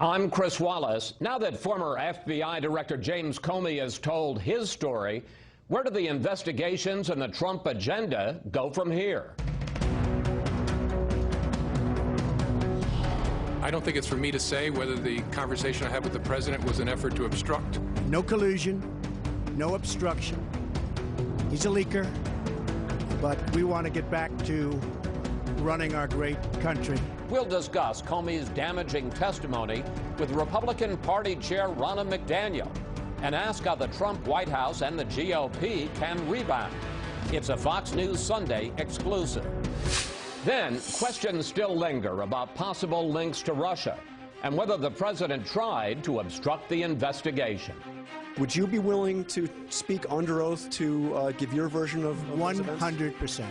I'm Chris Wallace. Now that former FBI Director James Comey has told his story, where do the investigations and the Trump agenda go from here? I don't think it's for me to say whether the conversation I had with the president was an effort to obstruct. No collusion, no obstruction. He's a leaker, but we want to get back to running our great country. We'll discuss Comey's damaging testimony with Republican Party Chair Ronna McDaniel and ask how the Trump White House and the GOP can rebound. It's a Fox News Sunday exclusive. Then, questions still linger about possible links to Russia and whether the president tried to obstruct the investigation. Would you be willing to speak under oath to give your version of 100%.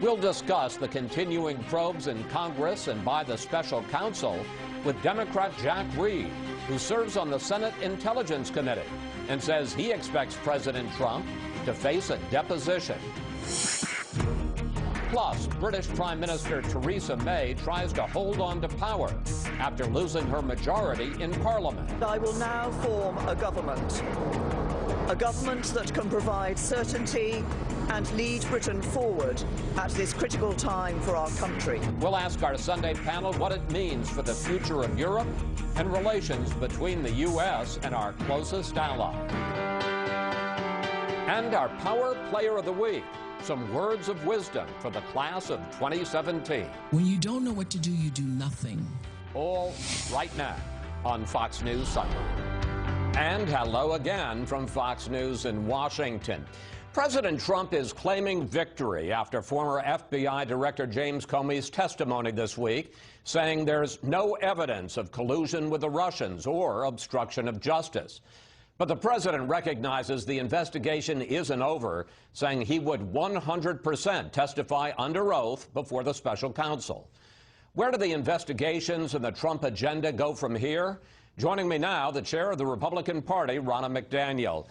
We'll discuss the continuing probes in Congress and by the special counsel with Democrat Jack Reed, who serves on the Senate Intelligence Committee and says he expects President Trump to face a deposition. Plus, British Prime Minister Theresa May tries to hold on to power after losing her majority in Parliament. I will now form a government that can provide certainty and lead Britain forward at this critical time for our country. We'll ask our Sunday panel what it means for the future of Europe and relations between the U.S. and our closest ally. And our Power Player of the Week. Some words of wisdom for the class of 2017. When you don't know what to do, you do nothing. All right now on Fox News Sunday. And hello again from Fox News in Washington. President Trump is claiming victory after former FBI Director James Comey's testimony this week, saying there's no evidence of collusion with the Russians or obstruction of justice. But the president recognizes the investigation isn't over, saying he would 100% testify under oath before the special counsel. Where do the investigations and the Trump agenda go from here? Joining me now, the chair of the Republican Party, Ronna McDaniel.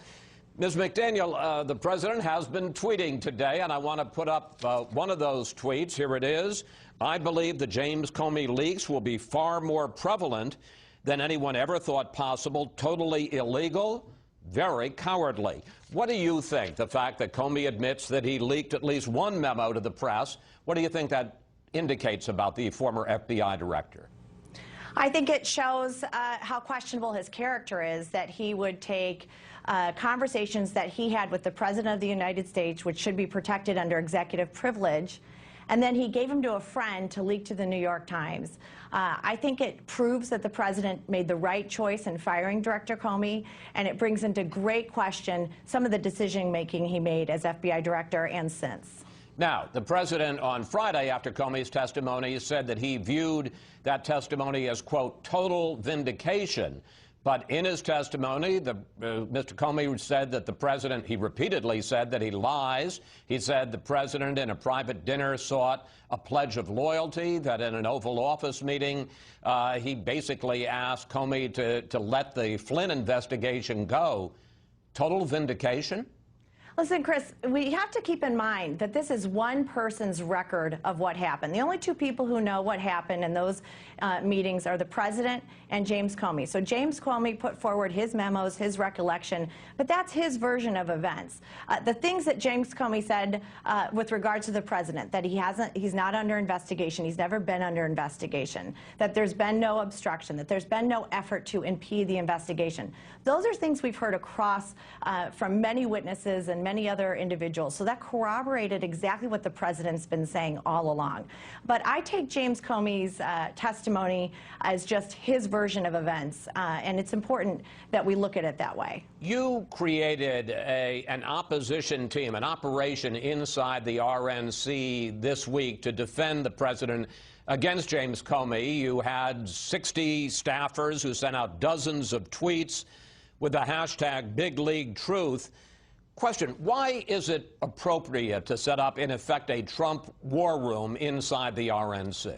Ms. McDaniel, the president has been tweeting today, and I want to put up one of those tweets. Here it is. I believe the James Comey leaks will be far more prevalent than anyone ever thought possible. Totally illegal, very cowardly. What do you think, the fact that Comey admits that he leaked at least one memo to the press? What do you think that indicates about the former FBI director? I think it shows how questionable his character is, that he would take conversations that he had with the President of the United States, which should be protected under executive privilege, and then he gave them to a friend to leak to the New York Times. I think it proves that the president made the right choice in firing Director Comey, and it brings into great question some of the decision-making he made as FBI director and since. Now, the president on Friday, after Comey's testimony, said that he viewed that testimony as, quote, total vindication. But in his testimony, Mr. Comey said that the president, he repeatedly said that he lies. He said the president in a private dinner sought a pledge of loyalty, that in an Oval Office meeting, he basically asked Comey to let the Flynn investigation go. Total vindication? Listen, Chris, we have to keep in mind that this is one person's record of what happened. The only two people who know what happened in those meetings are the president and James Comey. So James Comey put forward his memos, his recollection, but that's his version of events. The things that James Comey said with regard to the president, that he's not under investigation, he's never been under investigation, that there's been no obstruction, that there's been no effort to impede the investigation. Those are things we've heard across from many witnesses and many other individuals. So that corroborated exactly what the president's been saying all along. But I take James Comey's testimony as just his version of events, and it's important that we look at it that way. You created an opposition team, an operation inside the RNC this week to defend the president against James Comey. You had 60 staffers who sent out dozens of tweets with the hashtag #BigLeagueTruth. Question, why is it appropriate to set up, in effect, a Trump war room inside the RNC?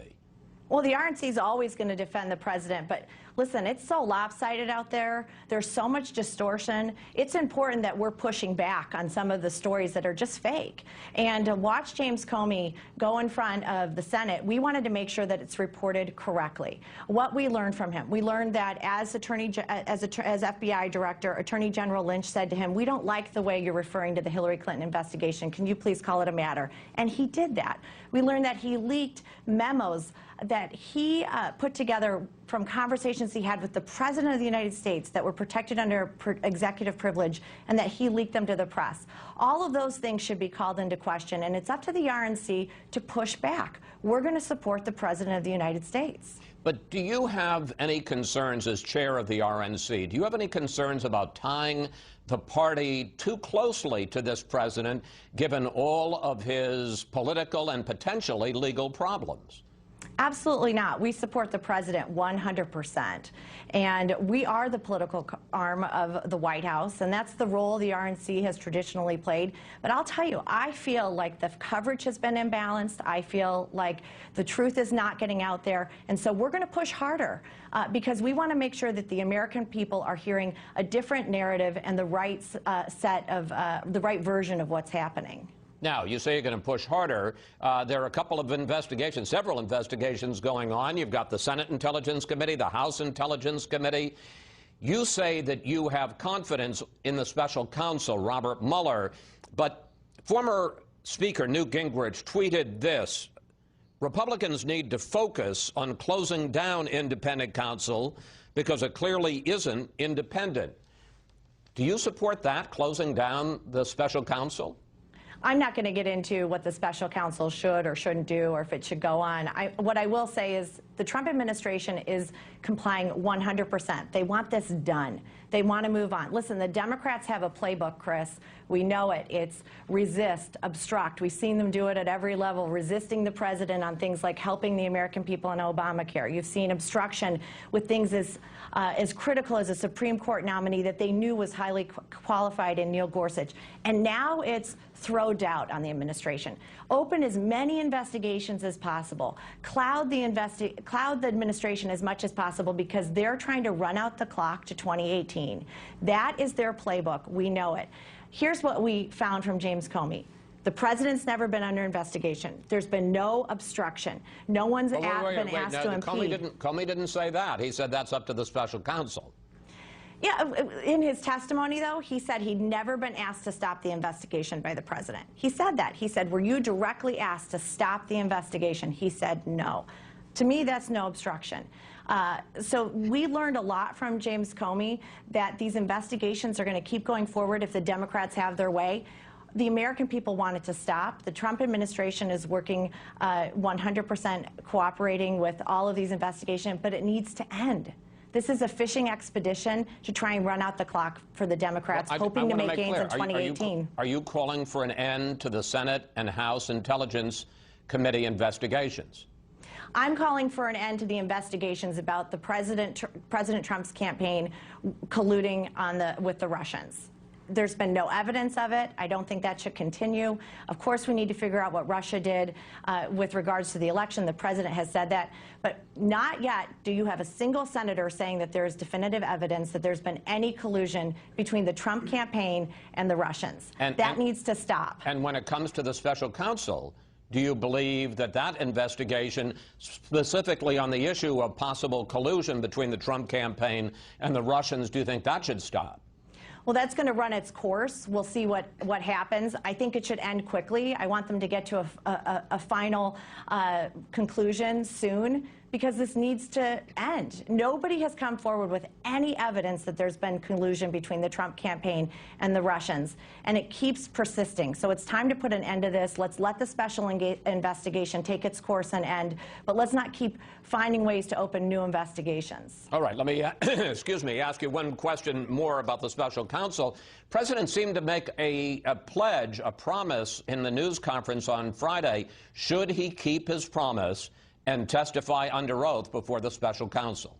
Well, the RNC is always going to defend the president, but listen, it's so lopsided out there. There's so much distortion. It's important that we're pushing back on some of the stories that are just fake. And to watch James Comey go in front of the Senate, we wanted to make sure that it's reported correctly. What we learned from him, we learned that as FBI director, Attorney General Lynch said to him, "We don't like the way you're referring to the Hillary Clinton investigation. Can you please call it a matter?" And he did that. We learned that he leaked memos that he put together from conversations he had with the President of the United States that were protected under executive privilege, and that he leaked them to the press. All of those things should be called into question, and it's up to the RNC to push back. We're going to support the President of the United States. But do you have any concerns as chair of the RNC? Do you have any concerns about tying the party too closely to this president, given all of his political and potentially legal problems? Absolutely not. We support the president 100%. And we are the political arm of the White House, and that's the role the RNC has traditionally played. But I'll tell you, I feel like the coverage has been imbalanced. I feel like the truth is not getting out there. And so we're going to push harder because we want to make sure that the American people are hearing a different narrative and the right the right version of what's happening. Now, you say you're going to push harder. There are a couple of investigations, several investigations going on. You've got the Senate Intelligence Committee, the House Intelligence Committee. You say that you have confidence in the special counsel, Robert Mueller, but former Speaker Newt Gingrich tweeted this: Republicans need to focus on closing down independent counsel because it clearly isn't independent. Do you support that, closing down the special counsel? I'm not going to get into what the special counsel should or shouldn't do or if it should go on. What I will say is the Trump administration is complying 100%. They want this done. They want to move on. Listen, the Democrats have a playbook, Chris. We know it. It's resist, obstruct. We've seen them do it at every level, resisting the president on things like helping the American people in Obamacare. You've seen obstruction with things as critical as a Supreme Court nominee that they knew was highly qualified in Neil Gorsuch. And now it's throw doubt on the administration. Open as many investigations as possible. Cloud the administration as much as possible because they're trying to run out the clock to 2018. That is their playbook. We know it. Here's what we found from James Comey. The president's never been under investigation. There's been no obstruction. No one's been asked to impede. Comey didn't say that. He said that's up to the special counsel. Yeah, in his testimony, though, he said he'd never been asked to stop the investigation by the president. He said that. He said, were you directly asked to stop the investigation? He said no. To me, that's no obstruction. So we learned a lot from James Comey that these investigations are going to keep going forward if the Democrats have their way. The American people want it to stop. The Trump administration is working 100% cooperating with all of these investigations, but it needs to end. This is a fishing expedition to try and run out the clock for the Democrats, hoping to make gains in 2018. Are you calling for an end to the Senate and House Intelligence Committee investigations? I'm calling for an end to the investigations about the President Trump's campaign colluding with the Russians. There's been no evidence of it. I don't think that should continue. Of course, we need to figure out what Russia did with regards to the election. The president has said that. But not yet do you have a single senator saying that there is definitive evidence that there's been any collusion between the Trump campaign and the Russians. That needs to stop. And when it comes to the special counsel, do you believe that that investigation, specifically on the issue of possible collusion between the Trump campaign and the Russians, do you think that should stop? Well, that's going to run its course. We'll see what happens. I think it should end quickly. I want them to get to a final conclusion soon, because this needs to end. Nobody has come forward with any evidence that there's been collusion between the Trump campaign and the Russians, and it keeps persisting. So it's time to put an end to this. Let's let the special investigation take its course and end, but let's not keep finding ways to open new investigations. All right, let me, excuse me, ask you one question more about the special counsel. President seemed to make a pledge, a promise in the news conference on Friday. Should he keep his promise and testify under oath before the special counsel?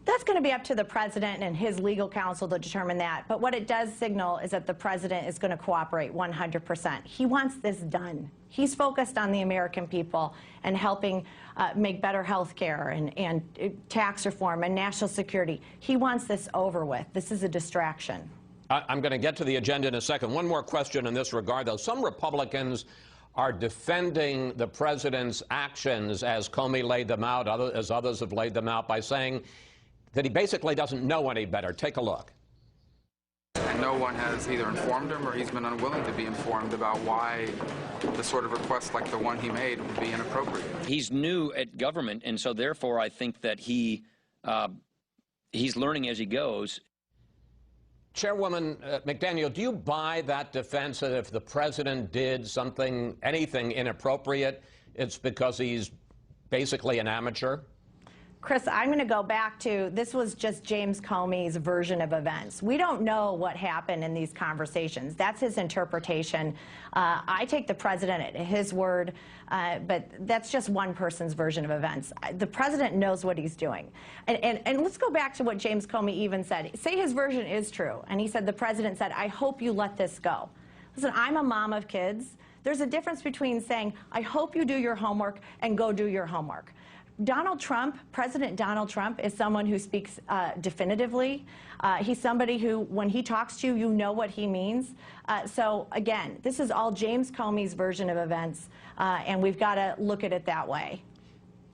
That's going to be up to the president and his legal counsel to determine that. But what it does signal is that the president is going to cooperate 100%. He wants this done. He's focused on the American people and helping make better health care and tax reform and national security. He wants this over with. This is a distraction. I'm going to get to the agenda in a second. One more question in this regard, though. Some Republicans are defending the president's actions as Comey laid them out, as others have laid them out, by saying that he basically doesn't know any better. Take a look. And no one has either informed him or he's been unwilling to be informed about why the sort of request like the one he made would be inappropriate. He's new at government, and so therefore I think that he's learning as he goes. Chairwoman McDaniel, do you buy that defense that if the president did something, anything inappropriate, it's because he's basically an amateur? Chris, I'm going to go back to, this was just James Comey's version of events. We don't know what happened in these conversations. That's his interpretation. I take the president at his word, but that's just one person's version of events. The president knows what he's doing. And let's go back to what James Comey even said. Say his version is true, and he said, the president said, I hope you let this go. Listen, I'm a mom of kids. There's a difference between saying, I hope you do your homework, and go do your homework. Donald Trump, President Donald Trump, is someone who speaks definitively. He's somebody who, when he talks to you, you know what he means. So, again, this is all James Comey's version of events, and we've got to look at it that way.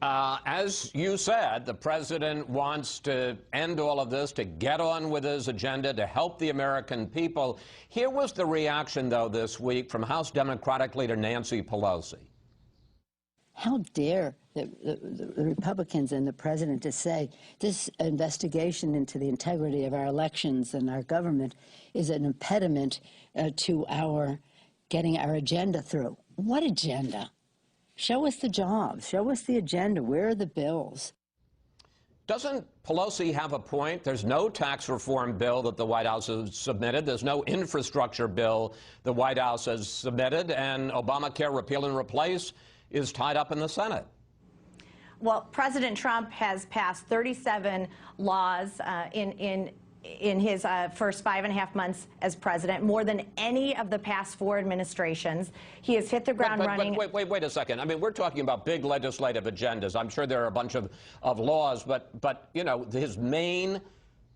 As you said, the president wants to end all of this, to get on with his agenda, to help the American people. Here was the reaction, though, this week from House Democratic leader Nancy Pelosi. How dare the Republicans and the president to say this investigation into the integrity of our elections and our government is an impediment to our getting our agenda through. What agenda? Show us the jobs. Show us the agenda. Where are the bills? Doesn't Pelosi have a point? There's no tax reform bill that the White House has submitted. There's no infrastructure bill the White House has submitted. And Obamacare repeal and replace is tied up in the Senate. Well, President Trump has passed 37 laws in his first 5.5 months as president, more than any of the past 4 administrations. He has hit the ground running. But wait a second. I mean, we're talking about big legislative agendas. I'm sure there are a bunch of laws, but you know, his main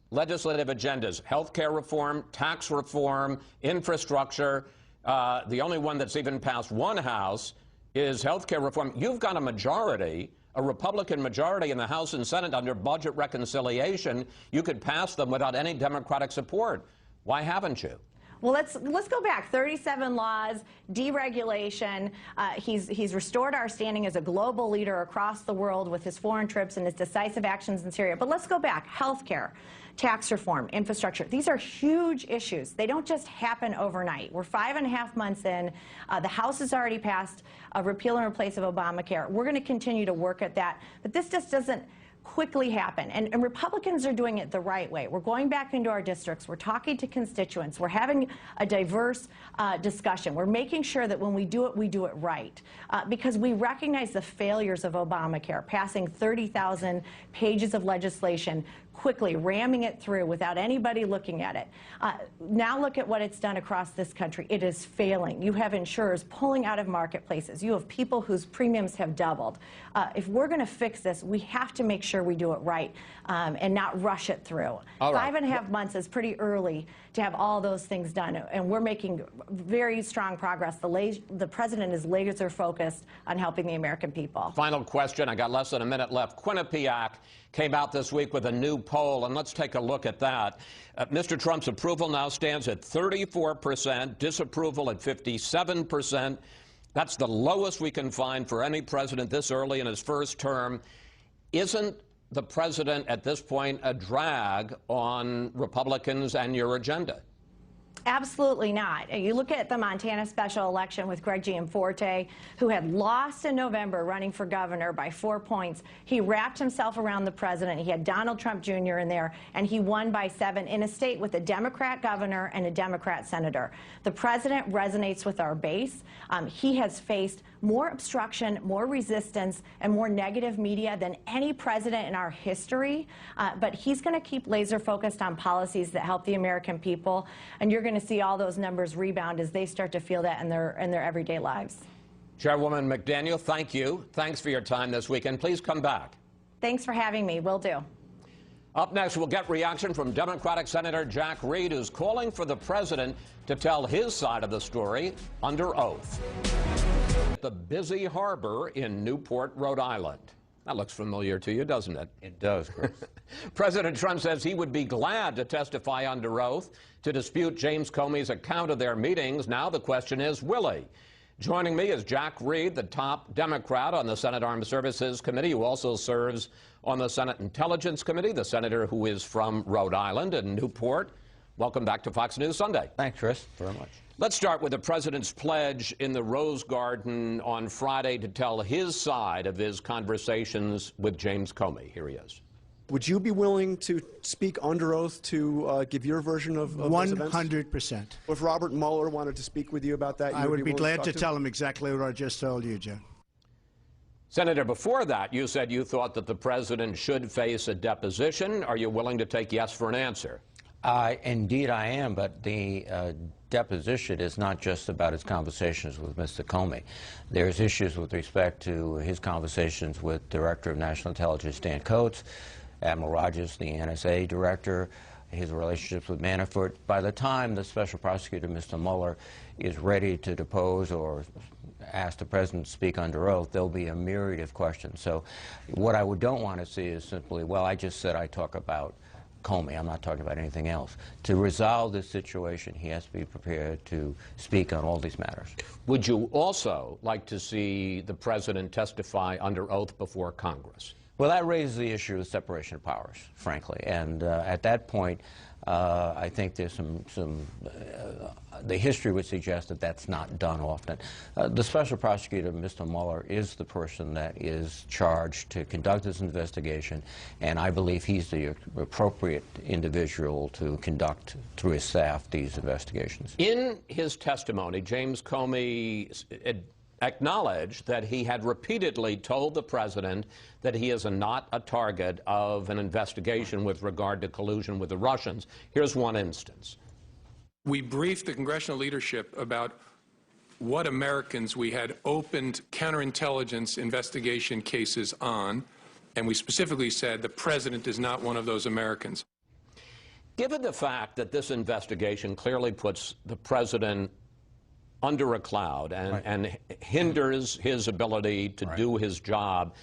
legislative agendas: health care reform, tax reform, infrastructure. The only one that's even passed one house is health care reform. You've got a majority, a Republican majority in the House and Senate under budget reconciliation. You could pass them without any Democratic support. Why haven't you? Well, let's go back. 37 laws, deregulation. He's restored our standing as a global leader across the world with his foreign trips and his decisive actions in Syria. But let's go back. Health care, tax reform, infrastructure. These are huge issues. They don't just happen overnight. We're 5.5 months in. The House has already passed a repeal and replace of Obamacare. We're going to continue to work at that. But this just doesn't quickly happen. And Republicans are doing it the right way. We're going back into our districts. We're talking to constituents. We're having a diverse discussion. We're making sure that when we do it right. Because we recognize the failures of Obamacare, passing 30,000 pages of legislation quickly, ramming it through without anybody looking at it. Now look at what it's done across this country. It is failing. You have insurers pulling out of marketplaces. You have people whose premiums have doubled. If we're going to fix this, we have to make sure we do it right and not rush it through. All right. 5.5 months is pretty early to have all those things done, and we're making very strong progress. The president is laser focused on helping the American people. Final question. I got less than a minute left. Quinnipiac came out this week with a new poll, and let's take a look at that. Mr. Trump's approval now stands at 34%, disapproval at 57%. That's the lowest we can find for any president this early in his first term. Isn't the president at this point a drag on Republicans and your agenda? Absolutely not. You look at the Montana special election with Greg Gianforte, who had lost in November running for governor by 4 points. He wrapped himself around the president. He had Donald Trump Jr. in there, and he won by 7 in a state with a Democrat governor and a Democrat senator. The president resonates with our base. He has faced more obstruction, more resistance, and more negative media than any president in our history. But he's going to keep laser focused on policies that help the American people, and you're going to see all those numbers rebound as they start to feel that in their everyday lives. Chairwoman McDaniel, thank you. Thanks for your time this weekend. Please come back. Thanks for having me. Will do. Up next, we'll get reaction from Democratic Senator Jack Reed, who's calling for the president to tell his side of the story under oath. The busy harbor in Newport, Rhode Island. That looks familiar to you, doesn't it? It does, Chris. President Trump says he would be glad to testify under oath to dispute James Comey's account of their meetings. Now the question is, will he? Joining me is Jack Reed, the top Democrat on the Senate Armed Services Committee, who also serves on the Senate Intelligence Committee, the senator who is from Rhode Island and Newport. Welcome back to Fox News Sunday. Thanks, Chris, very much. Let's start with the president's pledge in the Rose Garden on Friday to tell his side of his conversations with James Comey. Here he is. Would you be willing to speak under oath to give your version of those events? 100%. If Robert Mueller wanted to speak with you about that, I would be glad to him? tell him exactly what I just told you, Joe. Senator, before that, you said you thought that the president should face a deposition. Are you willing to take yes for an answer? Indeed, I am, but the deposition is not just about his conversations with Mr. Comey. There's issues with respect to his conversations with Director of National Intelligence Dan Coats, Admiral Rogers, the NSA director, his relationships with Manafort. By the time the special prosecutor, Mr. Mueller, is ready to depose or ask the president to speak under oath, there'll be a myriad of questions. So what I don't want to see is simply, well, I just said I talk about Comey. I'm not talking about anything else. To resolve this situation, he has to be prepared to speak on all these matters. Would you also like to see the president testify under oath before Congress? Well, that raises the issue of separation of powers, frankly. And at that point, I think there's the history would suggest that that's not done often. The special prosecutor, Mr. Mueller, is the person that is charged to conduct this investigation, and I believe he's the appropriate individual to conduct, through his staff, these investigations. In his testimony, James Comey acknowledged that he had repeatedly told the president that he is not a target of an investigation with regard to collusion with the Russians. Here's one instance. We briefed the congressional leadership about what Americans we had opened counterintelligence investigation cases on, and we specifically said the president is not one of those Americans. Given the fact that this investigation clearly puts the president under a cloud and hinders his ability to do his job,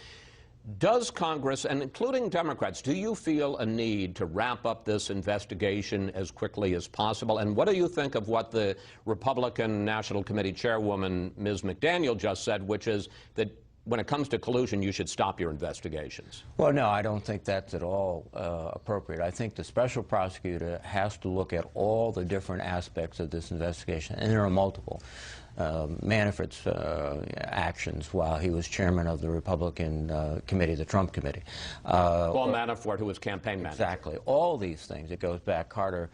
does Congress, and including Democrats, do you feel a need to wrap up this investigation as quickly as possible? And what do you think of what the Republican National Committee Chairwoman, Ms. McDaniel, just said, which is that when it comes to collusion, you should stop your investigations? Well, no, I don't think that's at all appropriate. I think the special prosecutor has to look at all the different aspects of this investigation, and there are multiple. Manafort's actions while he was chairman of the Republican committee, the Trump committee. Paul Manafort, who was campaign manager. Exactly. All these things. It goes back Carter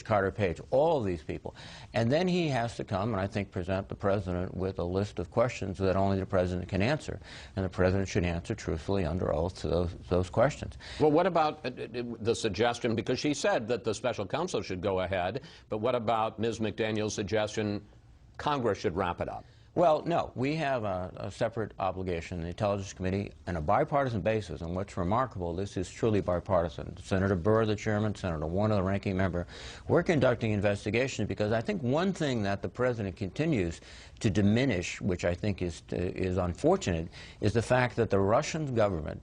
Carter Page, all of these people. And then he has to come and I think present the president with a list of questions that only the president can answer. And the president should answer truthfully under oath to those questions. Well, what about the suggestion, because she said that the special counsel should go ahead, but what about Ms. McDaniel's suggestion Congress should wrap it up? Well, no. We have a separate obligation in the Intelligence Committee on a bipartisan basis, and what's remarkable, this is truly bipartisan. Senator Burr, the chairman, Senator Warner, the ranking member, we're conducting investigations because I think one thing that the president continues to diminish, which I think is unfortunate, is the fact that the Russian government,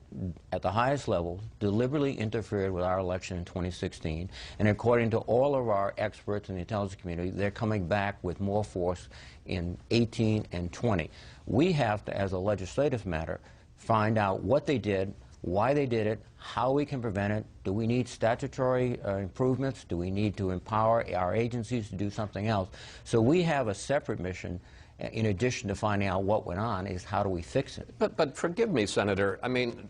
at the highest level, deliberately interfered with our election in 2016, and according to all of our experts in the intelligence community, they're coming back with more force in 18 and 20. We have to, as a legislative matter, find out what they did, why they did it, how we can prevent it. Do we need statutory improvements? Do we need to empower our agencies to do something else? So we have a separate mission, in addition to finding out what went on, is how do we fix it? But forgive me, Senator, I mean,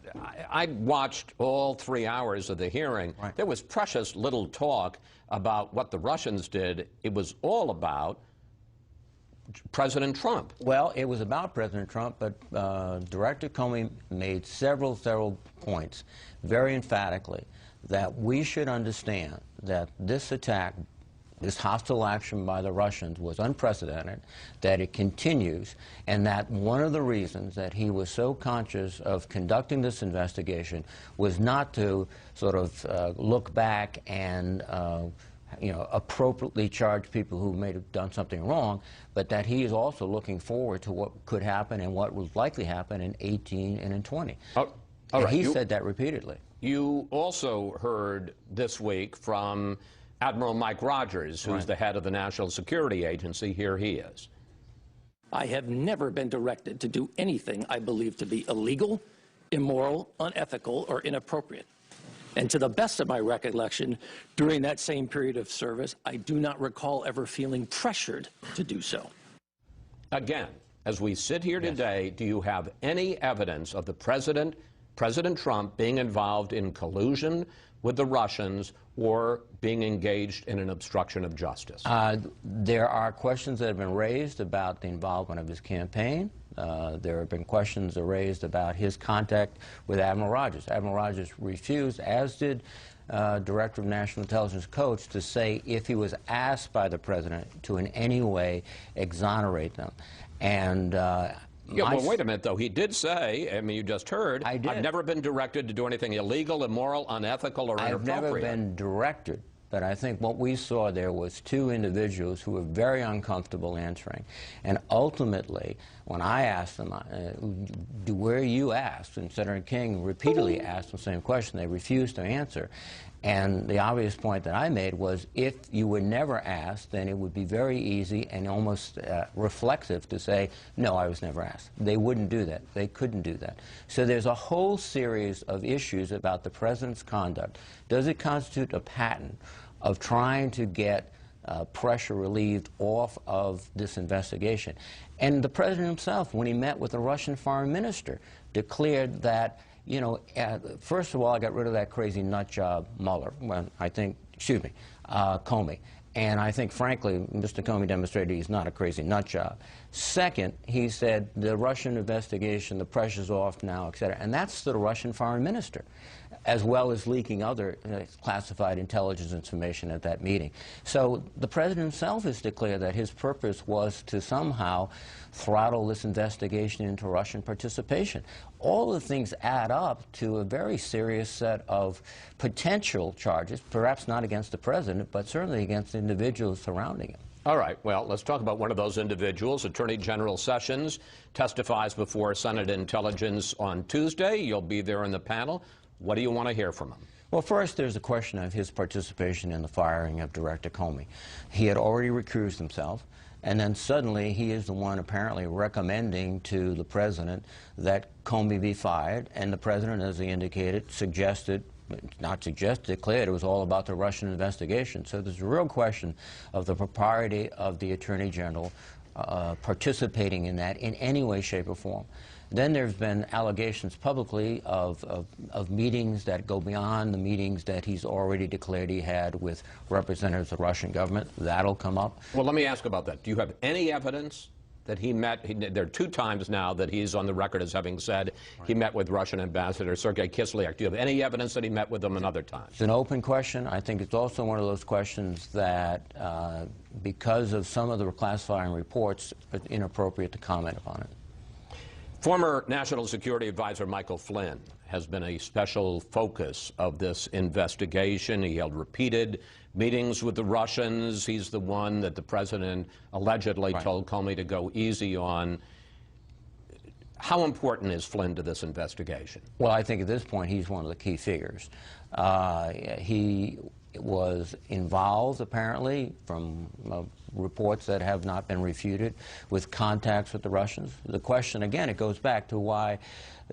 I watched all 3 hours of the hearing. Right. There was precious little talk about what the Russians did. It was all about President Trump. Well, it was about President Trump, but Director Comey made several points very emphatically that we should understand that this attack this hostile action by the Russians was unprecedented, that it continues, and that one of the reasons that he was so conscious of conducting this investigation was not to sort of look back and appropriately charge people who may have done something wrong, but that he is also looking forward to what could happen and what will likely happen in 18 and in 20. And he said that repeatedly. You also heard this week from Admiral Mike Rogers, who's the head of the National Security Agency. Here he is. I have never been directed to do anything I believe to be illegal, immoral, unethical, or inappropriate. And to the best of my recollection, during that same period of service, I do not recall ever feeling pressured to do so. Again, as we sit here today, do you have any evidence of the President Trump being involved in collusion with the Russians or being engaged in an obstruction of justice? There are questions that have been raised about the involvement of his campaign. There have been questions raised about his contact with Admiral Rogers. Admiral Rogers refused, as did Director of National Intelligence Coach, to say if he was asked by the President to in any way exonerate them. And well, wait a minute, though. He did say, I mean, you just heard, I've never been directed to do anything illegal, immoral, unethical, or inappropriate. I've never been directed, but I think what we saw there was two individuals who were very uncomfortable answering. And ultimately, when I asked them, were you asked? And Senator King repeatedly asked the same question. They refused to answer. And the obvious point that I made was, if you were never asked, then it would be very easy and almost reflexive to say, no, I was never asked. They wouldn't do that. They couldn't do that. So there's a whole series of issues about the President's conduct. Does it constitute a pattern of trying to get pressure relieved off of this investigation? And the President himself, when he met with the Russian Foreign Minister, declared that, you know, first of all, I got rid of that crazy nut job Mueller, Comey. And I think, frankly, Mr. Comey demonstrated he's not a crazy nut job. Second, he said the Russian investigation, the pressure's off now, et cetera. And that's the Russian Foreign Minister, as well as leaking other classified intelligence information at that meeting. So the President himself has declared that his purpose was to somehow throttle this investigation into Russian participation. All of the things add up to a very serious set of potential charges, perhaps not against the President, but certainly against the individuals surrounding him. All right, well, let's talk about one of those individuals. Attorney General Sessions testifies before Senate Intelligence on Tuesday. You'll be there in the panel. What do you want to hear from him? Well, first, there's a question of his participation in the firing of Director Comey. He had already recused himself, and then suddenly he is the one apparently recommending to the President that Comey be fired, and the President, as he indicated, declared it was all about the Russian investigation. So there's a real question of the propriety of the Attorney General participating in that in any way, shape, or form. Then there's been allegations publicly of meetings that go beyond the meetings that he's already declared he had with representatives of the Russian government. That'll come up. Well, let me ask about that. Do you have any evidence that he met? There are 2 times now that he's on the record as having said he met with Russian Ambassador Sergei Kislyak. Do you have any evidence that he met with them another time? It's an open question. I think it's also one of those questions that, because of some of the classifying reports, it's inappropriate to comment upon it. Former National Security Advisor Michael Flynn has been a special focus of this investigation. He held repeated meetings with the Russians. He's the one that the President allegedly told Comey to go easy on. How important is Flynn to this investigation? Well, I think at this point he's one of the key figures. He was involved, apparently, from reports that have not been refuted, with contacts with the Russians. The question, again, it goes back to why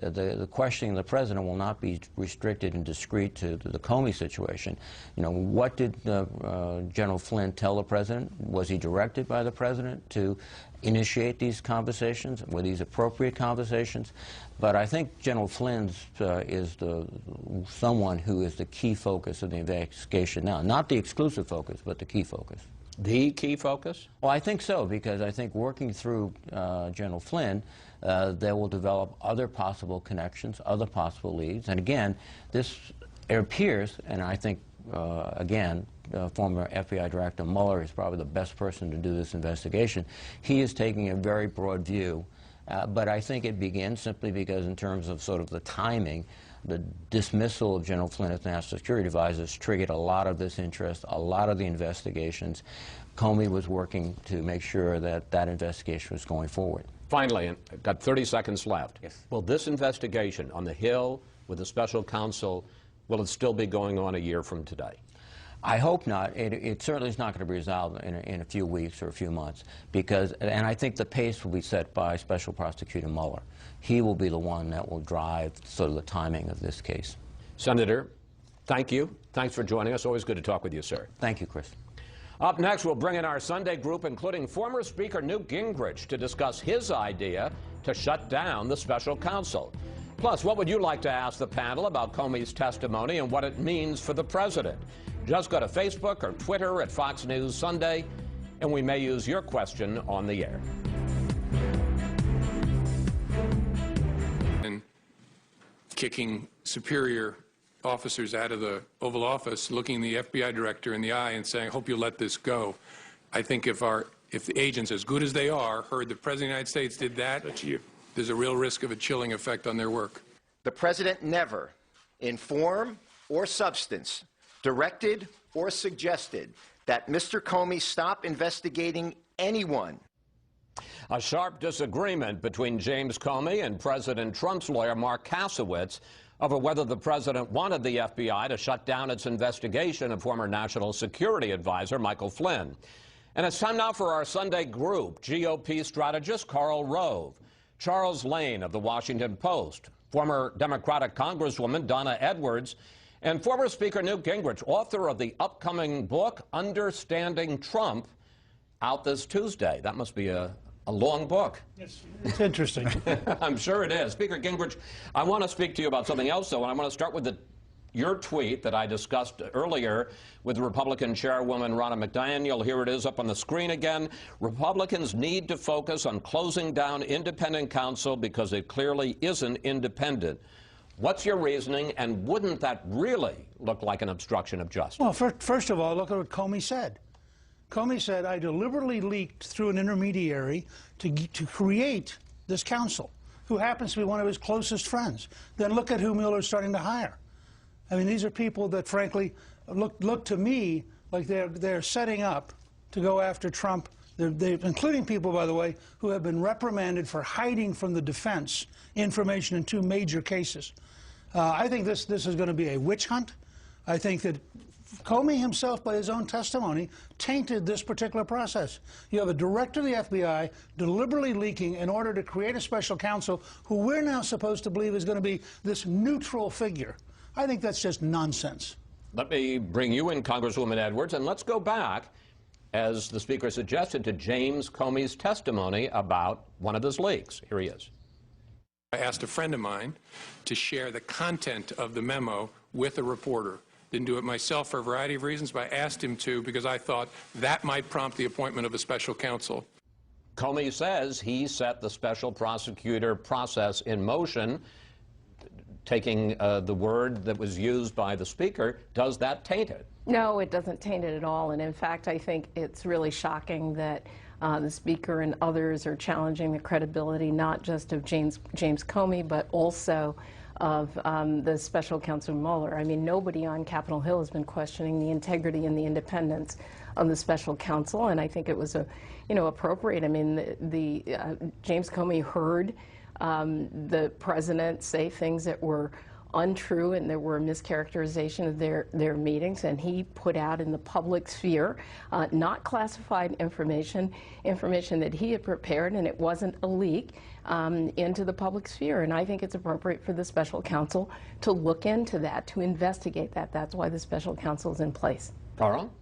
the questioning of the President will not be restricted and discreet to the Comey situation. You know, what did General Flynn tell the President? Was he directed by the President to initiate these conversations? Were these appropriate conversations? But I think General Flynn is someone who is the key focus of the investigation now. Not the exclusive focus, but the key focus. The key focus? Well, I think so, because I think working through General Flynn, they will develop other possible connections, other possible leads. And again, it appears, and I think, again, former FBI Director Mueller is probably the best person to do this investigation. He is taking a very broad view, but I think it begins simply because in terms of sort of the timing, the dismissal of General Flynn as National Security Advisor triggered a lot of this interest, a lot of the investigations. Comey was working to make sure that that investigation was going forward. Finally, and I've got 30 seconds left. Yes. Will this investigation on the Hill with the special counsel, will it still be going on a year from today? I hope not. It certainly is not going to be resolved in a few weeks or a few months, because, and I think the pace will be set by Special Prosecutor Mueller. He will be the one that will drive sort of the timing of this case. Senator, thank you. Thanks for joining us. Always good to talk with you, sir. Thank you, Chris. Up next, we'll bring in our Sunday group, including former Speaker Newt Gingrich, to discuss his idea to shut down the special counsel. Plus, what would you like to ask the panel about Comey's testimony and what it means for the president? Just go to Facebook or Twitter at Fox News Sunday, and we may use your question on the air. And kicking superior officers out of the Oval Office, looking the FBI director in the eye and saying, I hope you let this go. I think if the agents, as good as they are, heard the President of the United States did that, there's a real risk of a chilling effect on their work. The President never, in form or substance, directed or suggested that Mr. Comey stop investigating anyone. A sharp disagreement between James Comey and President Trump's lawyer, Mark Kasowitz, over whether the president wanted the FBI to shut down its investigation of former National Security Advisor Michael Flynn. And it's time now for our Sunday group, GOP strategist Karl Rove, Charles Lane of The Washington Post, former Democratic Congresswoman Donna Edwards, and former Speaker Newt Gingrich, author of the upcoming book, Understanding Trump, out this Tuesday. That must be a long book. It's interesting. I'm sure it is. Speaker Gingrich, I want to speak to you about something else, though, and I want to start with your tweet that I discussed earlier with Republican Chairwoman Ronna McDaniel. Here it is up on the screen again. Republicans need to focus on closing down independent counsel because it clearly isn't independent. What's your reasoning, and wouldn't that really look like an obstruction of justice? Well, first of all, look at what Comey said. Comey said, I deliberately leaked through an intermediary to create this counsel, who happens to be one of his closest friends. Then look at who Mueller's starting to hire. I mean, these are people that, frankly, look to me like they're setting up to go after Trump, including people, by the way, who have been reprimanded for hiding from the defense information in 2 major cases. I think this is going to be a witch hunt. I think that Comey himself, by his own testimony, tainted this particular process. You have a director of the FBI deliberately leaking in order to create a special counsel who we're now supposed to believe is going to be this neutral figure. I think that's just nonsense. Let me bring you in, Congresswoman Edwards, and let's go back, as the Speaker suggested, to James Comey's testimony about one of his leaks. Here he is. I asked a friend of mine to share the content of the memo with a reporter. Didn't do it myself for a variety of reasons, but I asked him to because I thought that might prompt the appointment of a special counsel. Comey says he set the special prosecutor process in motion. Taking the word that was used by the Speaker, does that taint it? No, it doesn't taint it at all. And in fact, I think it's really shocking that the Speaker and others are challenging the credibility not just of James Comey, but also of the special counsel Mueller. I mean, nobody on Capitol Hill has been questioning the integrity and the independence of the special counsel, and I think it was appropriate. I mean, James Comey heard the president say things that were untrue and there were mischaracterization of their meetings, and he put out in the public sphere not classified information that he had prepared, and it wasn't a leak, into the public sphere. And I think it's appropriate for the special counsel to look into that, to investigate that. That's why the special counsel is in place. Carl?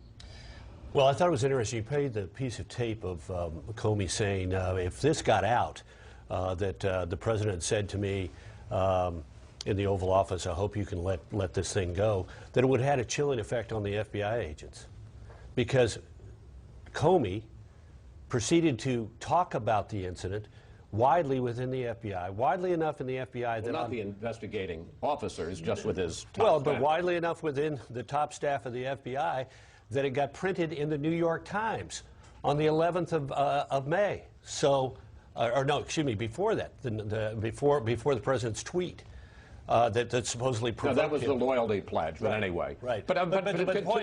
Well, I thought it was interesting. You played the piece of tape of Comey saying, if this got out, that the president said to me in the Oval Office, I hope you can let this thing go, that it would have had a chilling effect on the FBI agents. Because Comey proceeded to talk about the incident widely within the FBI, widely enough in the FBI that... Well, not the investigating officers, just with his top Well, staff. but widely enough within the top staff of the FBI that it got printed in the New York Times on the 11th of May. So, or no, excuse me, before that, before the president's tweet. That supposedly provoked no, that was him. the loyalty pledge, but anyway. Right. But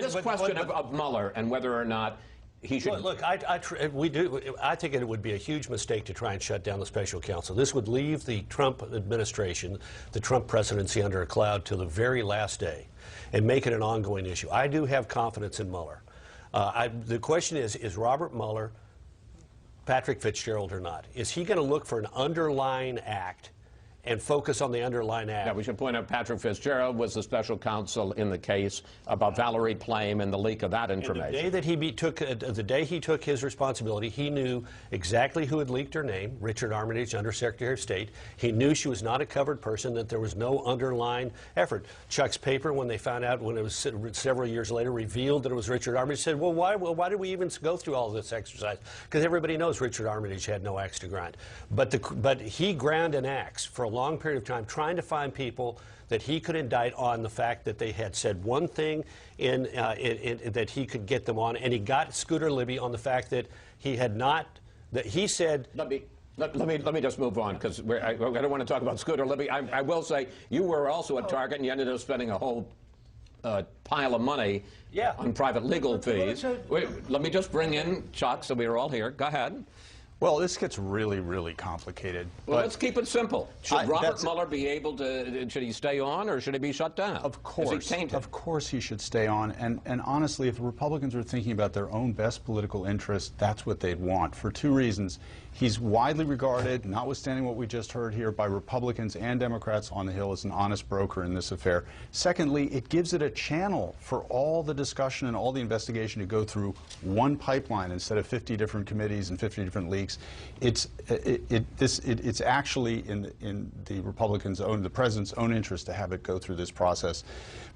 this question of Mueller and whether or not he should... Look, I think it would be a huge mistake to try and shut down the special counsel. This would leave the Trump administration, the Trump presidency, under a cloud till the very last day and make it an ongoing issue. I do have confidence in Mueller. The question is Robert Mueller Patrick Fitzgerald or not? Is he going to look for an underlying act and focus on the underlying act? Yeah, we should point out Patrick Fitzgerald was the special counsel in the case about Valerie Plame and the leak of that information. And the day that the day he took his responsibility, he knew exactly who had leaked her name, Richard Armitage, Undersecretary of State. He knew she was not a covered person, that there was no underlying effort. Chuck's paper, when they found out, when it was several years later, revealed that it was Richard Armitage, said, well, why did we even go through all this exercise? Because everybody knows Richard Armitage had no axe to grind. But he ground an axe for a long period of time trying to find people that he could indict on the fact that they had said one thing that he could get them on, and he got Scooter Libby on the fact that he had not, that he said... Let me just move on, because I don't want to talk about Scooter Libby. I will say you were also a target, and you ended up spending a whole pile of money on private legal fees. Wait, let me just bring in Chuck, so we are all here. Go ahead. Well, this gets really, really complicated. Well, let's keep it simple. Should Robert Mueller be able to, should he stay on or should he be shut down? Of course. Of course he should stay on. And honestly, if the Republicans are thinking about their own best political interest, that's what they'd want, for two reasons. He's widely regarded, notwithstanding what we just heard here, by Republicans and Democrats on the Hill as an honest broker in this affair. Secondly, it gives it a channel for all the discussion and all the investigation to go through one pipeline instead of 50 different committees and 50 different leaks. It's actually in the Republicans' own, the president's own interest to have it go through this process.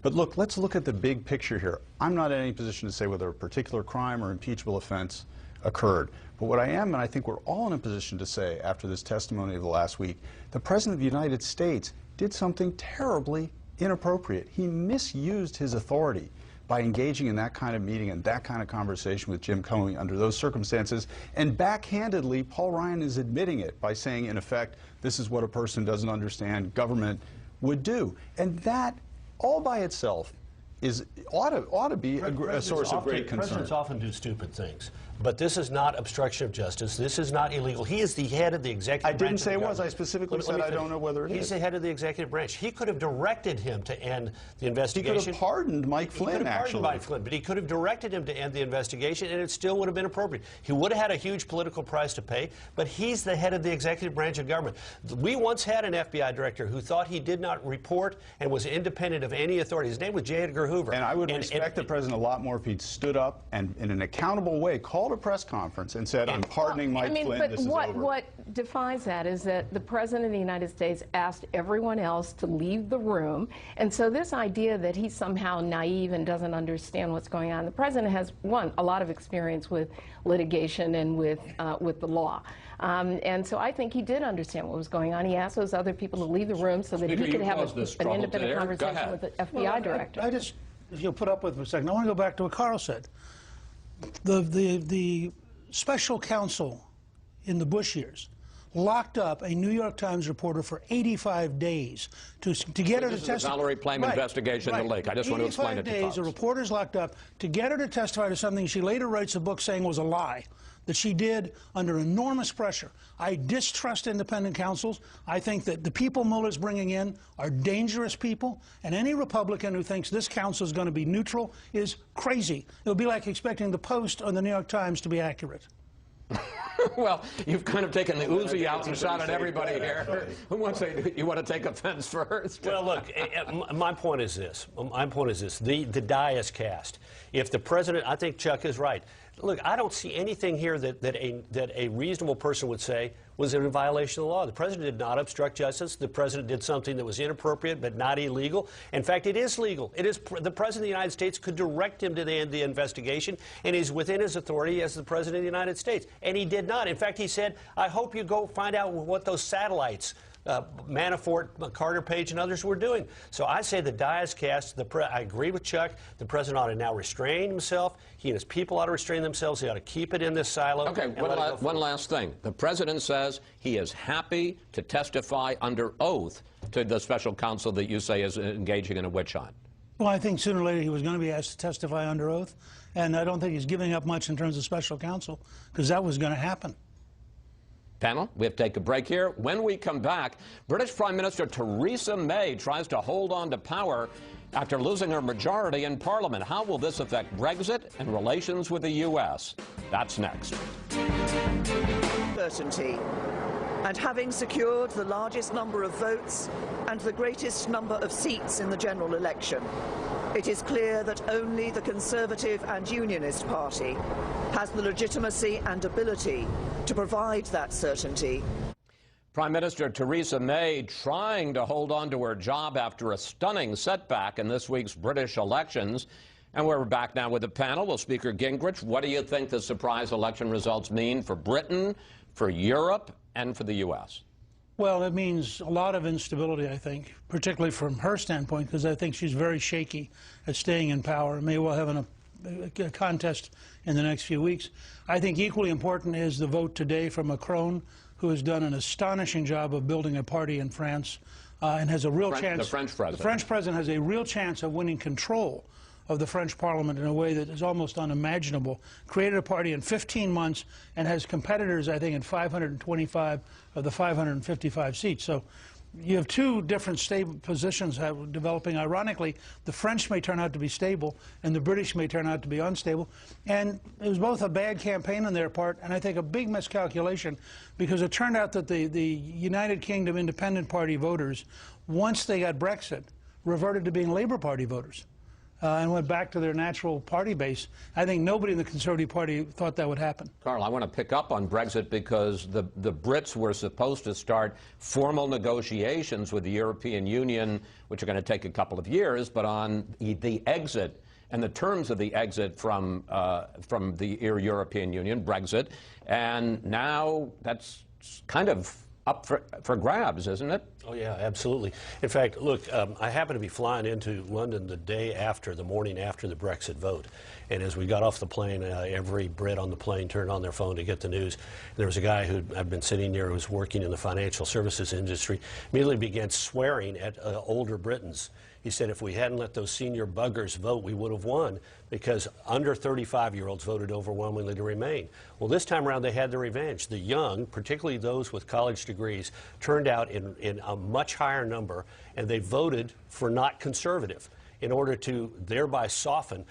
But look, let's look at the big picture here. I'm not in any position to say whether a particular crime or impeachable offense occurred. But what I am, and I think we're all in a position to say after this testimony of the last week, the President of the United States did something terribly inappropriate. He misused his authority by engaging in that kind of meeting and that kind of conversation with Jim Comey under those circumstances. And backhandedly, Paul Ryan is admitting it by saying, in effect, this is what a person who doesn't understand government would do. And that, all by itself, ought to be a source of great concern. Presidents often do stupid things, but this is not obstruction of justice. This is not illegal. He is the head of the executive branch. I didn't say it was. I specifically said I don't know whether it is. He's the head of the executive branch. He could have directed him to end the investigation. He could have pardoned Mike Flynn, actually. He could have pardoned Mike Flynn, but he could have directed him to end the investigation, and it still would have been appropriate. He would have had a huge political price to pay, but he's the head of the executive branch of government. We once had an FBI director who thought he did not report and was independent of any authority. His name was J. Edgar Hoover. And I would respect the president a lot more if he'd stood up and, in an accountable way, called a press conference and said, I'm pardoning Mike Flynn, but this is over. What defies that is that the President of the United States asked everyone else to leave the room, and so this idea that he's somehow naive and doesn't understand what's going on. The President has, a lot of experience with litigation and with the law. And so I think he did understand what was going on. He asked those other people to leave the room so that he could have an independent conversation with the FBI director. I just, if you'll put up with me for a second, I want to go back to what Carl said. The special counsel in the Bush years locked up a New York Times reporter for 85 days to get her to testify. This is the Valerie Plame investigation, the leak. I just want to explain it to 85 days, a reporter's locked up to get her to testify to something she later writes a book saying was a lie, that she did under enormous pressure. I distrust independent counsels. I think that the people Mueller's bringing in are dangerous people, and any Republican who thinks this counsel is going to be neutral is crazy. It would be like expecting the Post or the New York Times to be accurate. Well, you've kind of taken the Uzi out and shot at everybody here. Who wants to? You want to take offense first? Well, look, my point is this. The die is cast. If the president, I think Chuck is right. Look, I don't see anything here that a reasonable person would say was in violation of the law. The president did not obstruct justice. The president did something that was inappropriate but not illegal. In fact, it is legal. It is the president of the United States could direct him to end the investigation, and he's within his authority as the president of the United States. And he did not. In fact, he said, I hope you go find out what those satellites Manafort, Carter Page, and others were doing. So I say the die is cast. I agree with Chuck. The president ought to now restrain himself. He and his people ought to restrain themselves. He ought to keep it in this silo. Okay, one last thing. The president says he is happy to testify under oath to the special counsel that you say is engaging in a witch hunt. Well, I think sooner or later he was going to be asked to testify under oath, and I don't think he's giving up much in terms of special counsel, because that was going to happen. Panel, we have to take a break here. When we come back, British Prime Minister Theresa May tries to hold on to power after losing her majority in Parliament. How will this affect Brexit and relations with the U.S.? That's next. Certainty. And having secured the largest number of votes and the greatest number of seats in the general election, it is clear that only the Conservative and Unionist Party has the legitimacy and ability to provide that certainty. Prime Minister Theresa May trying to hold on to her job after a stunning setback in this week's British elections. And we're back now with the panel. Well, Speaker Gingrich, what do you think the surprise election results mean for Britain, for Europe, and for the U.S.? Well, it means a lot of instability, I think, particularly from her standpoint, because I think she's very shaky at staying in power. May well have a contest in the next few weeks. I think equally important is the vote today for Macron, who has done an astonishing job of building a party in France and has a real chance. The French president. The French president has a real chance of winning control of the French Parliament in a way that is almost unimaginable. Created a party in 15 months and has competitors, I think, in 525 of the 555 seats. So you have two different stable positions developing. Ironically, the French may turn out to be stable and the British may turn out to be unstable. And it was both a bad campaign on their part and I think a big miscalculation, because it turned out that the United Kingdom Independent Party voters, once they got Brexit, reverted to being Labour Party voters. And went back to their natural party base. I think nobody in the Conservative Party thought that would happen. Carl, I want to pick up on Brexit because the Brits were supposed to start formal negotiations with the European Union, which are going to take a couple of years, but on the exit and the terms of the exit from the European Union, Brexit, and now that's kind of up for grabs, isn't it? Oh, yeah, absolutely. In fact, look, I happened to be flying into London the morning after the Brexit vote. And as we got off the plane, every Brit on the plane turned on their phone to get the news. And there was a guy who I'd been sitting near who was working in the financial services industry, immediately began swearing at older Britons. He said if we hadn't let those senior buggers vote, we would have won, because under 35-year-olds voted overwhelmingly to remain. Well, this time around, they had their revenge. The young, particularly those with college degrees, turned out in a much higher number, and they voted for not conservative in order to thereby soften.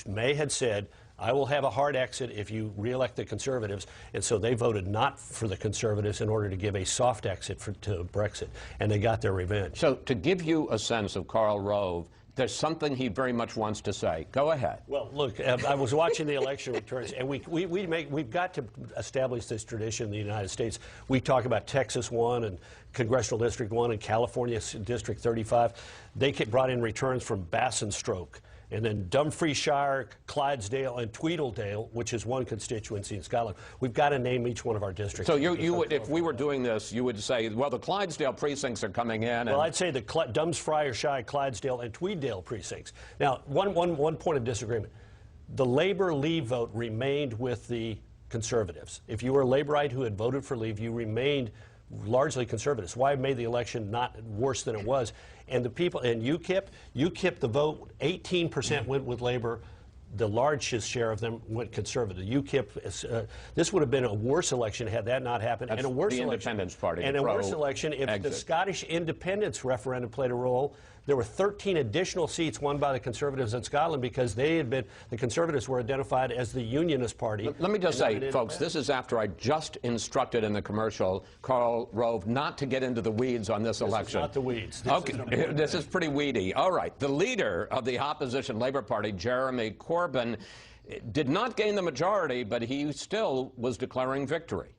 May had said, I will have a hard exit if you re-elect the Conservatives, and so they voted not for the Conservatives in order to give a soft exit to Brexit, and they got their revenge. So to give you a sense of Karl Rove, there's something he very much wants to say. Go ahead. Well, look, I was watching the election returns, and we've got to establish this tradition in the United States. We talk about Texas 1 and Congressional District 1 and California District 35. They brought in returns from Basingstoke, and then Dumfriesshire, Clydesdale, and Tweedledale, which is one constituency in Scotland. We've got to name each one of our districts. So you would, if we were doing this, you would say, well, the Clydesdale precincts are coming in. Well, I'd say the Dumfriesshire, Clydesdale, and Tweeddale precincts. Now, one point of disagreement. The Labour Leave vote remained with the Conservatives. If you were a Labourite who had voted for Leave, you remained largely Conservatives. Why made the election not worse than it was? And the people, and UKIP, the vote, 18% went with Labour. The largest share of them went Conservative. UKIP, this would have been a worse election had that not happened. That's and a worse the election, Independence Party. And a worse election if the Scottish independence referendum played a role. There were 13 additional seats won by the Conservatives in Scotland because the Conservatives were identified as the Unionist Party. Let me just say, folks, this is after I just instructed in the commercial Karl Rove not to get into the weeds on this election. This is not the weeds. This is pretty weedy. All right. The leader of the opposition Labour Party, Jeremy Corbyn, did not gain the majority, but he still was declaring victory.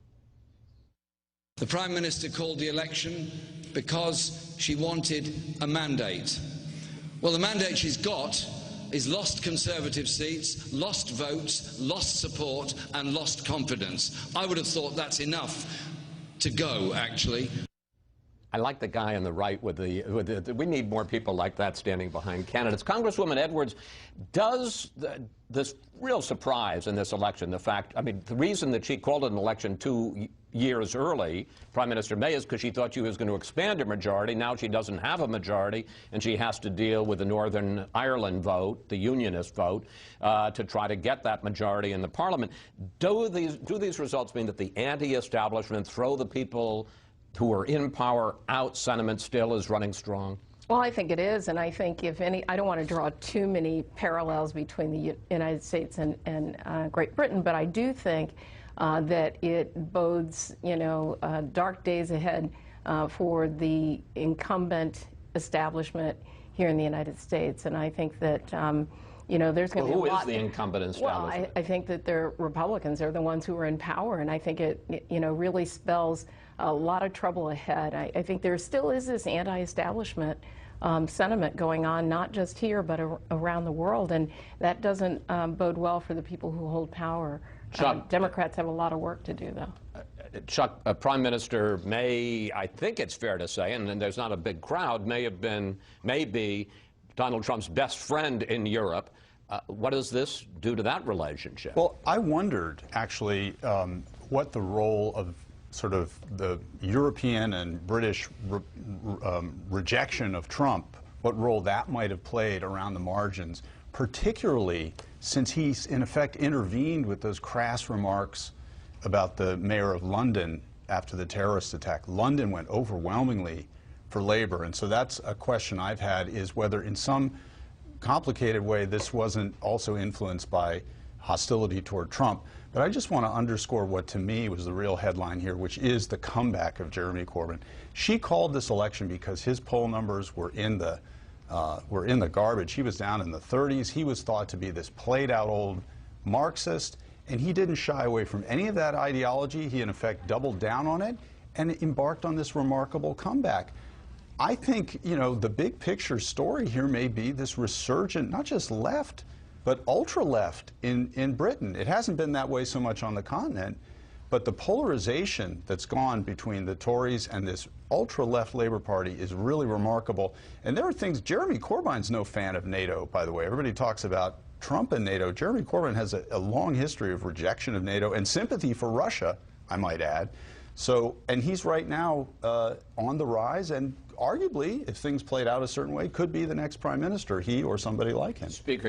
The Prime Minister called the election because she wanted a mandate. Well, the mandate she's got is lost Conservative seats, lost votes, lost support and lost confidence. I would have thought that's enough to go, actually. I like the guy on the right with the we need more people like that standing behind candidates. Congresswoman Edwards, does this real surprise in this election, the fact, I mean, the reason that she called it an election 2 years early, Prime Minister May, is because she thought she was going to expand her majority. Now she doesn't have a majority, and she has to deal with the Northern Ireland vote, the unionist vote, to try to get that majority in the Parliament. Do these results mean that the anti-establishment, throw the people who are in power out sentiment still is running strong? Well, I think it is, and I think if any, I don't want to draw too many parallels between the United States and Great Britain, but I do think that it bodes, dark days ahead for the incumbent establishment here in the United States, and I think that there's going to be a lot. Who is the incumbent establishment? Well, I think that they're Republicans. They're the ones who are in power, and I think it really spells a lot of trouble ahead. I think there still is this anti-establishment sentiment going on, not just here, but around the world, and that doesn't bode well for the people who hold power. Chuck, Democrats have a lot of work to do, though. Chuck, Prime Minister May, I think it's fair to say, and there's not a big crowd, may be Donald Trump's best friend in Europe. What does this do to that relationship? Well, I wondered, actually, what the role of sort of the European and British rejection of Trump, what role that might have played around the margins, particularly since he's, in effect, intervened with those crass remarks about the mayor of London after the terrorist attack. London went overwhelmingly for Labour, and so that's a question I've had, is whether in some complicated way this wasn't also influenced by hostility toward Trump. But I just want to underscore what to me was the real headline here, which is the comeback of Jeremy Corbyn. She called this election because his poll numbers were in the garbage. He was down in the 30s. He was thought to be this played-out old Marxist, and he didn't shy away from any of that ideology. He, in effect, doubled down on it and embarked on this remarkable comeback. I think, the big picture story here may be this resurgent, not just left, but ultra-left in Britain. It hasn't been that way so much on the continent, but the polarization that's gone between the Tories and this ultra-left Labour Party is really remarkable. And there are things, Jeremy Corbyn's no fan of NATO, by the way. Everybody talks about Trump and NATO. Jeremy Corbyn has a long history of rejection of NATO and sympathy for Russia, I might add. So, and he's right now on the rise, and arguably, if things played out a certain way, could be the next prime minister, he or somebody like him. Speaker